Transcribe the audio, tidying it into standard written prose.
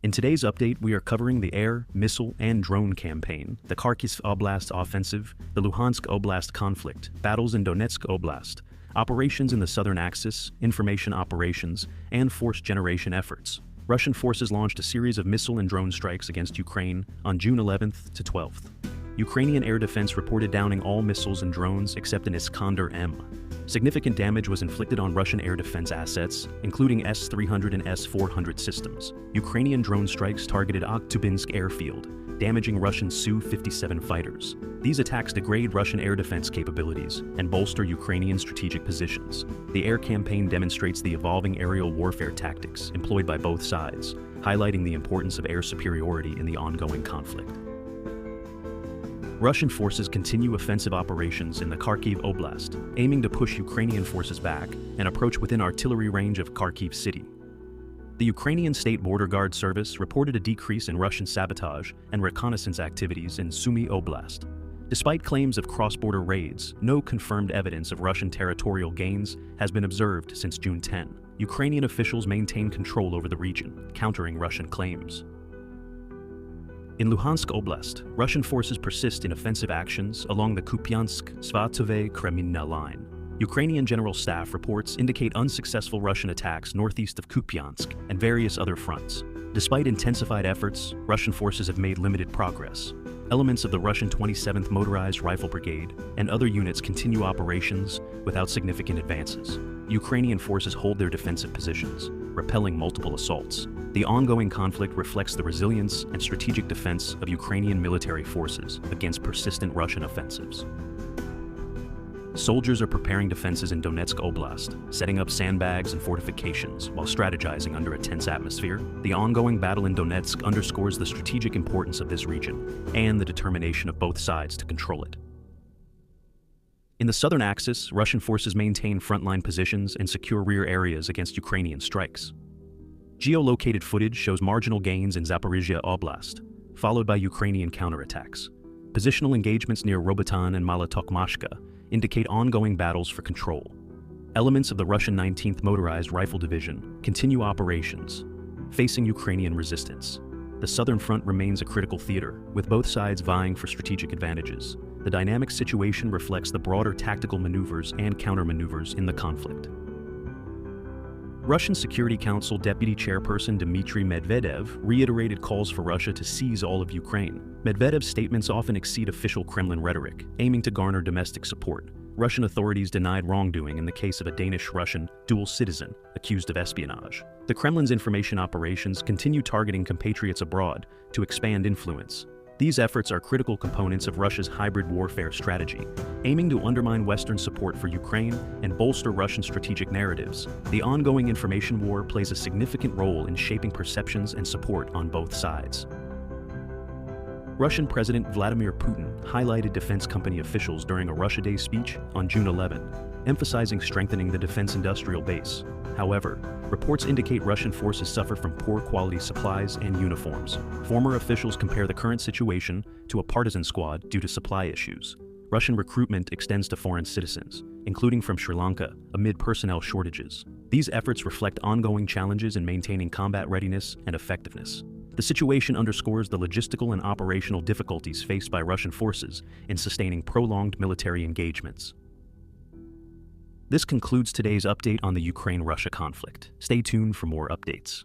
In today's update, we are covering the air, missile, and drone campaign, the Kharkiv Oblast offensive, the Luhansk Oblast conflict, battles in Donetsk Oblast, operations in the southern axis, information operations, and force generation efforts. Russian forces launched a series of missile and drone strikes against Ukraine on June 11th to 12th. Ukrainian air defense reported downing all missiles and drones except an Iskander-M. Significant damage was inflicted on Russian air defense assets, including S-300 and S-400 systems. Ukrainian drone strikes targeted Akhtubinsk Airfield, damaging Russian Su-57 fighters. These attacks degrade Russian air defense capabilities and bolster Ukrainian strategic positions. The air campaign demonstrates the evolving aerial warfare tactics employed by both sides, highlighting the importance of air superiority in the ongoing conflict. Russian forces continue offensive operations in the Kharkiv Oblast, aiming to push Ukrainian forces back and approach within artillery range of Kharkiv City. The Ukrainian State Border Guard Service reported a decrease in Russian sabotage and reconnaissance activities in Sumy Oblast. Despite claims of cross-border raids, no confirmed evidence of Russian territorial gains has been observed since June 10. Ukrainian officials maintain control over the region, countering Russian claims. In Luhansk Oblast, Russian forces persist in offensive actions along the Kupiansk-Svatove-Kreminna line. Ukrainian General Staff reports indicate unsuccessful Russian attacks northeast of Kupiansk and various other fronts. Despite intensified efforts, Russian forces have made limited progress. Elements of the Russian 27th Motorized Rifle Brigade and other units continue operations without significant advances. Ukrainian forces hold their defensive positions, repelling multiple assaults. The ongoing conflict reflects the resilience and strategic defense of Ukrainian military forces against persistent Russian offensives. Soldiers are preparing defenses in Donetsk Oblast, setting up sandbags and fortifications while strategizing under a tense atmosphere. The ongoing battle in Donetsk underscores the strategic importance of this region and the determination of both sides to control it. In the southern axis, Russian forces maintain frontline positions and secure rear areas against Ukrainian strikes. Geolocated footage shows marginal gains in Zaporizhia Oblast, followed by Ukrainian counterattacks. Positional engagements near Robotan and Malotokmashka indicate ongoing battles for control. Elements of the Russian 19th Motorized Rifle Division continue operations, facing Ukrainian resistance. The southern front remains a critical theater, with both sides vying for strategic advantages. The dynamic situation reflects the broader tactical maneuvers and countermaneuvers in the conflict. Russian Security Council Deputy Chairperson Dmitry Medvedev reiterated calls for Russia to seize all of Ukraine. Medvedev's statements often exceed official Kremlin rhetoric, aiming to garner domestic support. Russian authorities denied wrongdoing in the case of a Danish-Russian dual citizen accused of espionage. The Kremlin's information operations continue targeting compatriots abroad to expand influence. These efforts are critical components of Russia's hybrid warfare strategy, aiming to undermine Western support for Ukraine and bolster Russian strategic narratives. The ongoing information war plays a significant role in shaping perceptions and support on both sides. Russian President Vladimir Putin highlighted defense company officials during a Russia Day speech on June 11, emphasizing strengthening the defense industrial base. However, reports indicate Russian forces suffer from poor quality supplies and uniforms. Former officials compare the current situation to a partisan squad due to supply issues. Russian recruitment extends to foreign citizens, including from Sri Lanka, amid personnel shortages. These efforts reflect ongoing challenges in maintaining combat readiness and effectiveness. The situation underscores the logistical and operational difficulties faced by Russian forces in sustaining prolonged military engagements. This concludes today's update on the Ukraine-Russia conflict. Stay tuned for more updates.